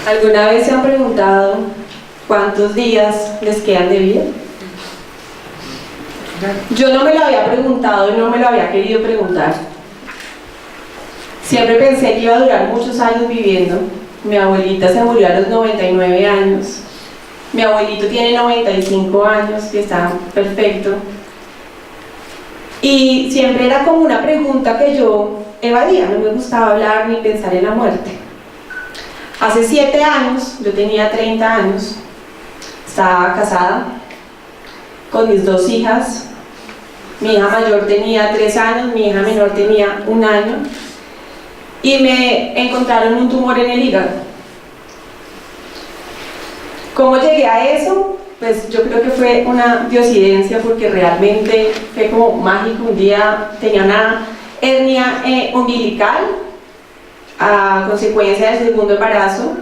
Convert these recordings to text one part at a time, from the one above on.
¿Alguna vez se han preguntado cuántos días les quedan de vida? Yo no me lo había preguntado y no me lo había querido preguntar. Siempre pensé que iba a durar muchos años viviendo. Mi abuelita se murió a los 99 años. Mi abuelito tiene 95 años y está perfecto. Y siempre era como una pregunta que yo evadía, no me gustaba hablar ni pensar en la muerte. Hace 7 años, yo tenía 30 años, estaba casada con mis 2 hijas. Mi hija mayor tenía 3 años, mi hija menor tenía 1 año, y me encontraron un tumor en el hígado. ¿Cómo llegué a eso? Pues yo creo que fue una diosidencia, porque realmente fue como mágico. Un día tenía una hernia umbilical a consecuencia del segundo embarazo,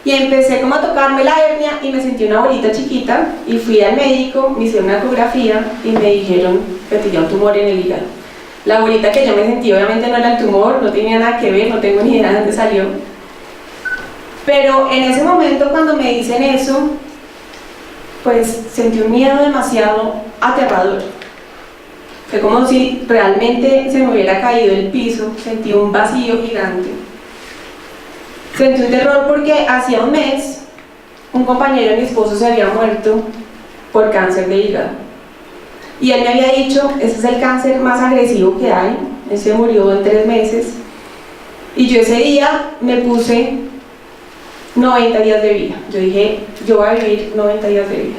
y empecé como a tocarme la hernia y me sentí una bolita chiquita, y fui al médico, me hicieron una ecografía y me dijeron que tenía un tumor en el hígado. La bolita que yo me sentí obviamente no era el tumor, no tenía nada que ver, no tengo ni idea de dónde salió. Pero en ese momento, cuando me dicen eso, pues sentí un miedo demasiado aterrador. Fue como si realmente se me hubiera caído el piso, sentí un vacío gigante. Sentí un terror porque hacía un mes un compañero de mi esposo se había muerto por cáncer de hígado. Y él me había dicho, ese es el cáncer más agresivo que hay. Él se murió en 3 meses. Y yo ese día me puse 90 días de vida. Yo dije, yo voy a vivir 90 días de vida.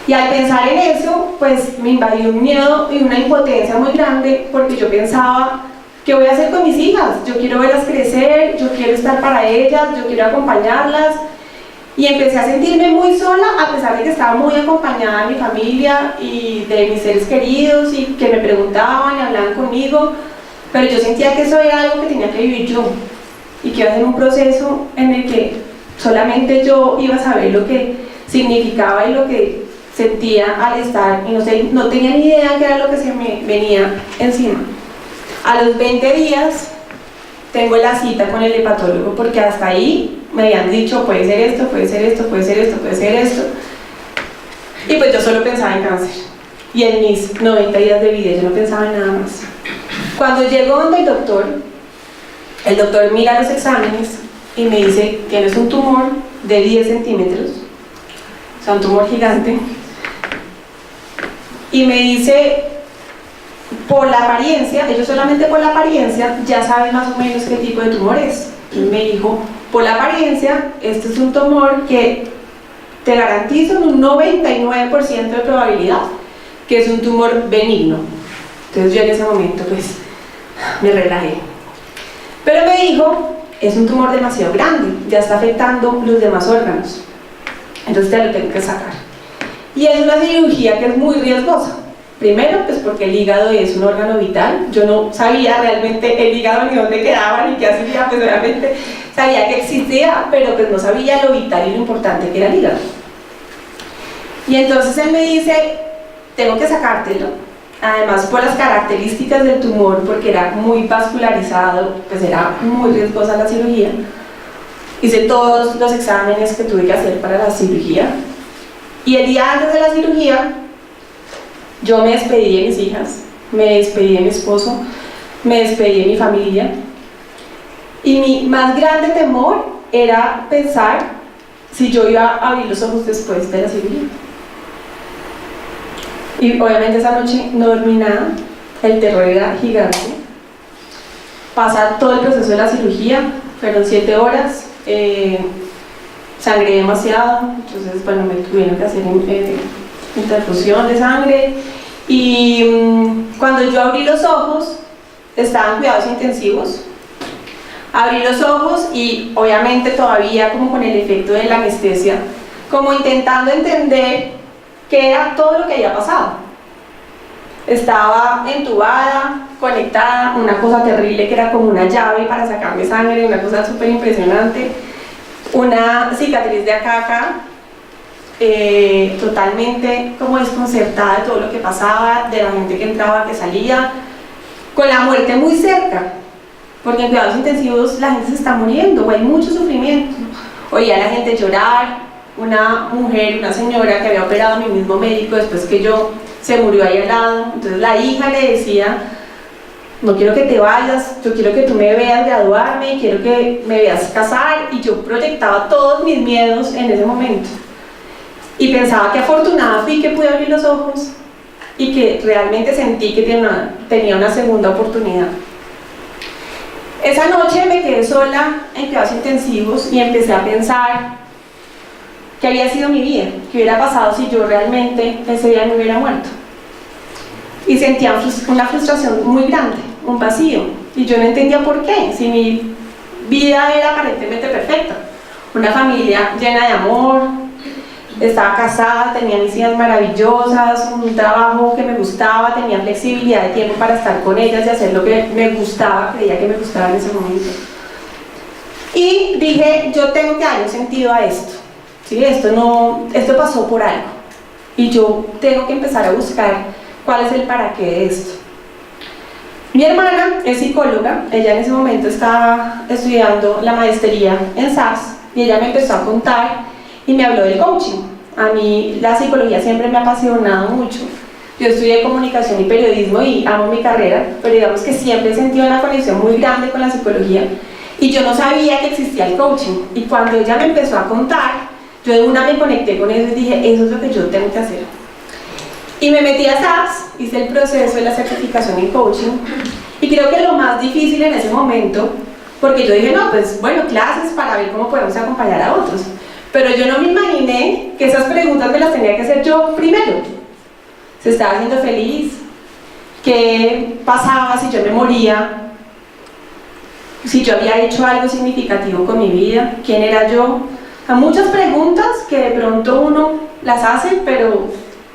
Y al pensar en eso, pues me invadió un miedo y una impotencia muy grande, porque yo pensaba, ¿qué voy a hacer con mis hijas? Yo quiero verlas crecer, yo quiero estar para ellas, yo quiero acompañarlas. Y empecé a sentirme muy sola, a pesar de que estaba muy acompañada de mi familia y de mis seres queridos, y que me preguntaban y hablaban conmigo, pero yo sentía que eso era algo que tenía que vivir yo, y que iba a ser un proceso en el que solamente yo iba a saber lo que significaba y lo que sentía al estar, y no tenía ni idea qué era lo que se me venía encima. A los 20 días tengo la cita con el hepatólogo, porque hasta ahí me habían dicho, puede ser esto, puede ser esto, puede ser esto, puede ser esto. Y pues yo solo pensaba en cáncer. Y en mis 90 días de vida yo no pensaba en nada más. Cuando llego donde el doctor mira los exámenes y me dice, tienes un tumor de 10 centímetros, o sea, un tumor gigante. Y me dice, por la apariencia, ellos solamente por la apariencia ya saben más o menos qué tipo de tumor es. Y me dijo, por la apariencia, este es un tumor que te garantizo un 99% de probabilidad que es un tumor benigno. Entonces yo en ese momento pues me relajé. Pero me dijo, es un tumor demasiado grande, ya está afectando los demás órganos, entonces te lo tengo que sacar. Y es una cirugía que es muy riesgosa. Primero, pues porque el hígado es un órgano vital. Yo no sabía realmente el hígado ni dónde quedaba ni qué hacía, pues obviamente sabía que existía, pero pues no sabía lo vital y lo importante que era el hígado. Y entonces él me dice, tengo que sacártelo, además por las características del tumor, porque era muy vascularizado, pues era muy riesgosa la cirugía. Hice todos los exámenes que tuve que hacer para la cirugía, y el día antes de la cirugía yo me despedí de mis hijas, me despedí de mi esposo, me despedí de mi familia, y mi más grande temor era pensar si yo iba a abrir los ojos después de la cirugía. Y obviamente esa noche no dormí nada, el terror era gigante. Pasa todo el proceso de la cirugía, fueron 7 horas, sangré demasiado, entonces bueno, me tuvieron que hacer interfusión de sangre, y cuando yo abrí los ojos, estaban cuidados intensivos. Abrí los ojos y obviamente todavía como con el efecto de la anestesia, como intentando entender qué era todo lo que había pasado. Estaba entubada, conectada, una cosa terrible que era como una llave para sacarme sangre, una cosa súper impresionante, una cicatriz de acá a acá, totalmente como desconcertada de todo lo que pasaba, de la gente que entraba, que salía, con la muerte muy cerca, porque en cuidados intensivos la gente se está muriendo, o hay mucho sufrimiento, Oía a la gente llorar. Una mujer, una señora que había operado a mi mismo médico después que yo, se murió ahí al lado. Entonces la hija le decía: no quiero que te vayas, yo quiero que tú me veas graduarme, quiero que me veas casar. Y yo proyectaba todos mis miedos en ese momento y pensaba que afortunada fui que pude abrir los ojos y que realmente sentí que tenía una segunda oportunidad. Esa noche me quedé sola en cuidados intensivos y empecé a pensar qué había sido mi vida, qué hubiera pasado si yo realmente ese día me hubiera muerto. Y sentía una frustración muy grande, un vacío, y yo no entendía por qué, si mi vida era aparentemente perfecta, una familia llena de amor, estaba casada, tenía mis hijas maravillosas, un trabajo que me gustaba, tenía flexibilidad de tiempo para estar con ellas y hacer lo que me gustaba, creía que me gustaba en ese momento. Y dije, yo tengo que darle un sentido a esto, ¿sí? Esto pasó por algo, y yo tengo que empezar a buscar cuál es el para qué de esto. Mi hermana es psicóloga, ella en ese momento estaba estudiando la maestría en SAS, y ella me empezó a contar y me habló del coaching. A mí la psicología siempre me ha apasionado mucho. Yo estudié comunicación y periodismo y amo mi carrera, pero digamos que siempre he sentido una conexión muy grande con la psicología y yo no sabía que existía el coaching. Y cuando ella me empezó a contar, yo de una me conecté con eso y dije, eso es lo que yo tengo que hacer. Y me metí a SAS, hice el proceso de la certificación en coaching y creo que lo más difícil en ese momento, porque yo dije, no, pues bueno, clases para ver cómo podemos acompañar a otros. Pero yo no me imaginé que esas preguntas me las tenía que hacer yo primero. ¿Se estaba haciendo feliz? ¿Qué pasaba si yo me moría? ¿Si yo había hecho algo significativo con mi vida? ¿Quién era yo? Hay muchas preguntas que de pronto uno las hace, pero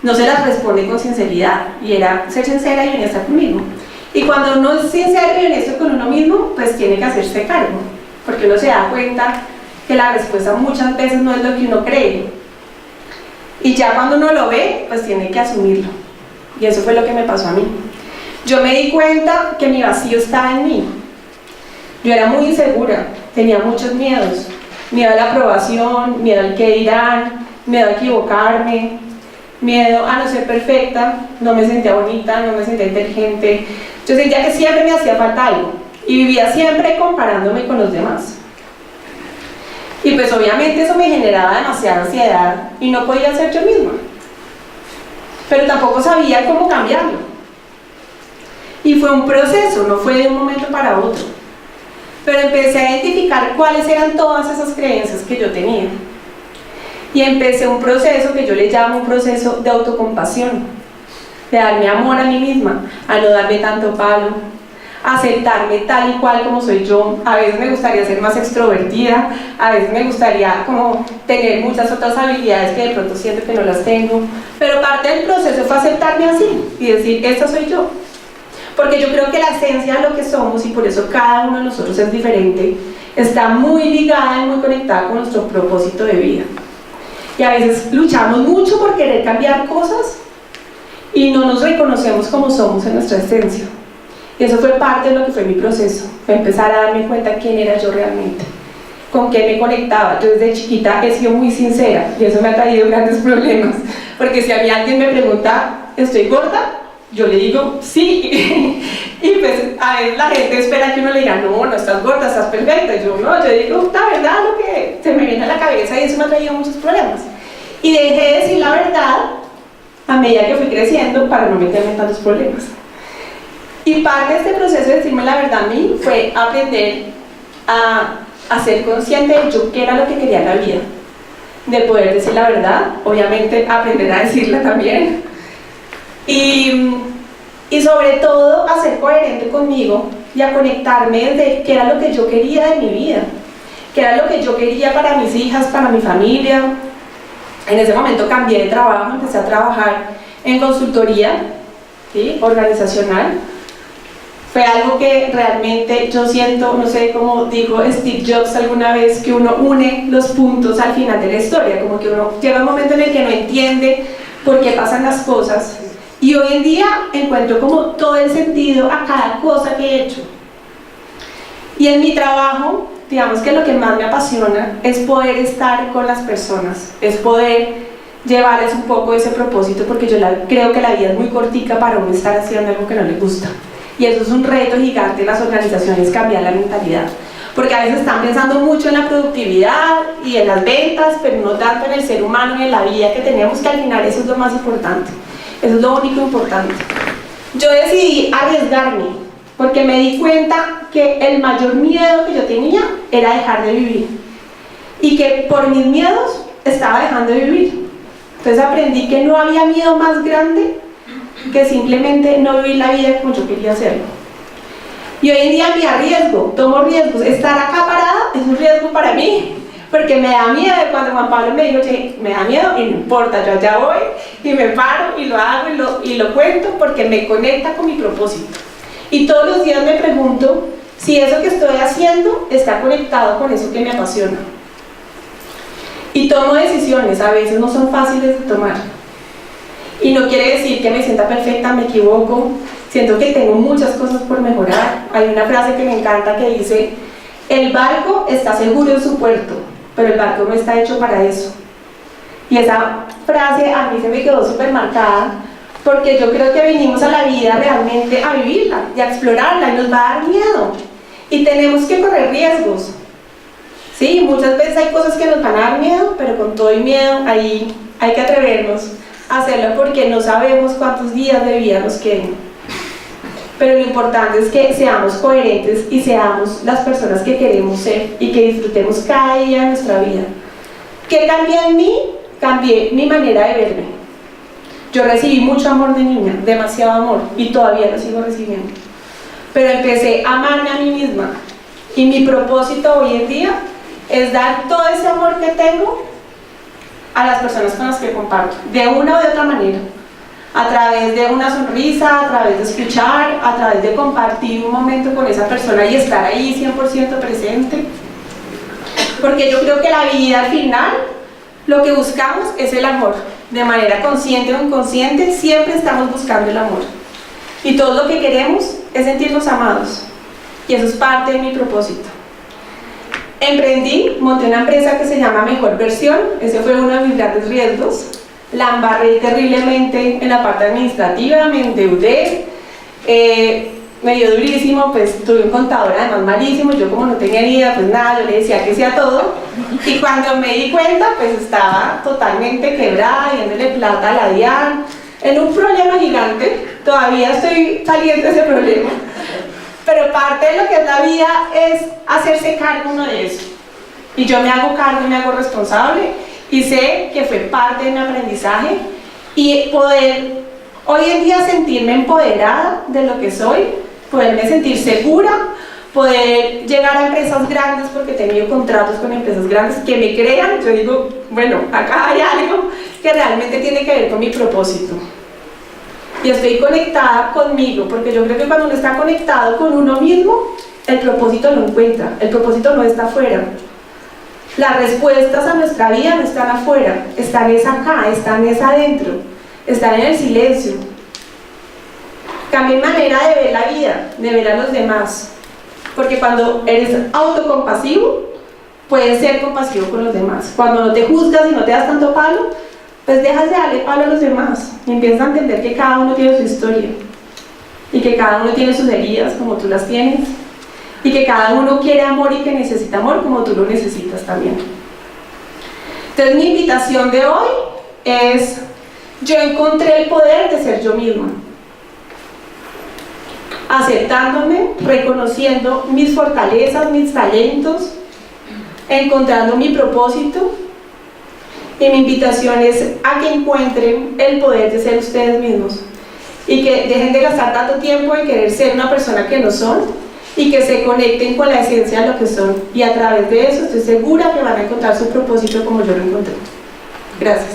no se las responde con sinceridad. Y era ser sincera y honesta conmigo. Y cuando uno es sincero y honesto con uno mismo, pues tiene que hacerse cargo. Porque uno se da cuenta que la respuesta muchas veces no es lo que uno cree, y ya cuando uno lo ve, pues tiene que asumirlo, y eso fue lo que me pasó a mí. Yo me di cuenta que mi vacío estaba en mí. Yo era muy insegura, tenía muchos miedos: miedo a la aprobación, miedo al que dirán, miedo a equivocarme, miedo a no ser perfecta, no me sentía bonita, no me sentía inteligente, yo sentía que siempre me hacía falta algo, y vivía siempre comparándome con los demás. Y pues obviamente eso me generaba demasiada ansiedad y no podía ser yo misma, pero tampoco sabía cómo cambiarlo. Y fue un proceso, no fue de un momento para otro, pero empecé a identificar cuáles eran todas esas creencias que yo tenía, y empecé un proceso que yo le llamo un proceso de autocompasión, de darme amor a mí misma, a no darme tanto palo, aceptarme tal y cual como soy yo. A veces me gustaría ser más extrovertida, a veces me gustaría como tener muchas otras habilidades que de pronto siento que no las tengo, pero parte del proceso fue aceptarme así y decir, esta soy yo, porque yo creo que la esencia de lo que somos, y por eso cada uno de nosotros es diferente, está muy ligada y muy conectada con nuestro propósito de vida. Y a veces luchamos mucho por querer cambiar cosas y no nos reconocemos como somos en nuestra esencia. Y eso fue parte de lo que fue mi proceso, fue empezar a darme cuenta quién era yo realmente, con qué me conectaba. Yo desde chiquita he sido muy sincera y eso me ha traído grandes problemas, porque si a mí alguien me pregunta, ¿estoy gorda?, yo le digo, sí, y pues a veces la gente espera que uno le diga, no, no estás gorda, estás perfecta. Y yo no, yo digo la verdad, lo que se me viene a la cabeza, y eso me ha traído muchos problemas. Y dejé de decir la verdad a medida que fui creciendo para no meterme en tantos problemas. Y parte de este proceso de decirme la verdad a mí fue aprender a ser consciente de yo qué era lo que quería en la vida, de poder decir la verdad, obviamente aprender a decirla también, y sobre todo a ser coherente conmigo y a conectarme desde qué era lo que yo quería de mi vida, qué era lo que yo quería para mis hijas, para mi familia. En ese momento cambié de trabajo, empecé a trabajar en consultoría, ¿sí?, organizacional. Fue algo que realmente yo siento, no sé, como dijo Steve Jobs alguna vez, que uno une los puntos al final de la historia, como que uno llega a un momento en el que no entiende por qué pasan las cosas, y hoy en día encuentro como todo el sentido a cada cosa que he hecho. Y en mi trabajo digamos que lo que más me apasiona es poder estar con las personas, es poder llevarles un poco ese propósito, porque yo creo que la vida es muy cortica para uno estar haciendo algo que no le gusta. Y eso es un reto gigante en las organizaciones, cambiar la mentalidad. Porque a veces están pensando mucho en la productividad y en las ventas, pero no tanto en el ser humano y en la vida que tenemos, que al final eso es lo más importante. Eso es lo único importante. Yo decidí arriesgarme, porque me di cuenta que el mayor miedo que yo tenía era dejar de vivir. Y que por mis miedos estaba dejando de vivir. Entonces aprendí que no había miedo más grande que simplemente no vivir la vida como yo quería hacerlo. Y hoy en día me arriesgo, tomo riesgos. Estar acá parada es un riesgo para mí, porque me da miedo. Cuando Juan Pablo me dijo, che, me da miedo, y no importa, yo allá voy y me paro y lo hago y lo cuento, porque me conecta con mi propósito. Y todos los días me pregunto si eso que estoy haciendo está conectado con eso que me apasiona. Y tomo decisiones, a veces no son fáciles de tomar. Y no quiere decir que me sienta perfecta, me equivoco, siento que tengo muchas cosas por mejorar. Hay una frase que me encanta que dice, el barco está seguro en su puerto, pero el barco no está hecho para eso. Y esa frase a mí se me quedó súper marcada, porque yo creo que venimos a la vida realmente a vivirla y a explorarla, y nos va a dar miedo. Y tenemos que correr riesgos. Sí, muchas veces hay cosas que nos van a dar miedo, pero con todo el miedo ahí hay que atrevernos a hacerlo, porque no sabemos cuántos días de vida nos queden. Pero lo importante es que seamos coherentes y seamos las personas que queremos ser y que disfrutemos cada día de nuestra vida. ¿Qué cambié en mí? Cambié mi manera de verme. Yo recibí mucho amor de niña, demasiado amor, y todavía lo sigo recibiendo. Pero empecé a amarme a mí misma, y mi propósito hoy en día es dar todo ese amor que tengo a las personas con las que comparto, de una o de otra manera, a través de una sonrisa, a través de escuchar, a través de compartir un momento con esa persona y estar ahí 100% presente, porque yo creo que la vida al final, lo que buscamos es el amor, de manera consciente o inconsciente, siempre estamos buscando el amor, y todo lo que queremos es sentirnos amados, y eso es parte de mi propósito. Emprendí, monté una empresa que se llama Mejor Versión, ese fue uno de mis grandes riesgos. La embarré terriblemente en la parte administrativa, me endeudé, me dio durísimo, pues tuve un contador además malísimo, yo como no tenía ni idea, pues nada, yo le decía que sea todo, y cuando me di cuenta, pues estaba totalmente quebrada, yéndole plata a la DIAN, en un problema gigante. Todavía estoy saliendo de ese problema. Pero parte de lo que es la vida es hacerse cargo uno de eso. Y yo me hago cargo y me hago responsable, y sé que fue parte de mi aprendizaje, y poder hoy en día sentirme empoderada de lo que soy, poderme sentir segura, poder llegar a empresas grandes, porque he tenido contratos con empresas grandes que me crean. Yo digo, bueno, acá hay algo que realmente tiene que ver con mi propósito. Y estoy conectada conmigo, porque yo creo que cuando uno está conectado con uno mismo, el propósito lo encuentra, el propósito no está afuera. Las respuestas a nuestra vida no están afuera, están es acá, están es adentro, están en el silencio. Cambia mi manera de ver la vida, de ver a los demás, porque cuando eres autocompasivo, puedes ser compasivo con los demás. Cuando no te juzgas y no te das tanto palo, pues dejas de darle palo a los demás y empiezas a entender que cada uno tiene su historia, y que cada uno tiene sus heridas como tú las tienes, y que cada uno quiere amor y que necesita amor como tú lo necesitas también. Entonces mi invitación de hoy es, yo encontré el poder de ser yo misma, aceptándome, reconociendo mis fortalezas, mis talentos, encontrando mi propósito. Y mi invitación es a que encuentren el poder de ser ustedes mismos, y que dejen de gastar tanto tiempo en querer ser una persona que no son, y que se conecten con la esencia de lo que son, y a través de eso estoy segura que van a encontrar su propósito como yo lo encontré. Gracias.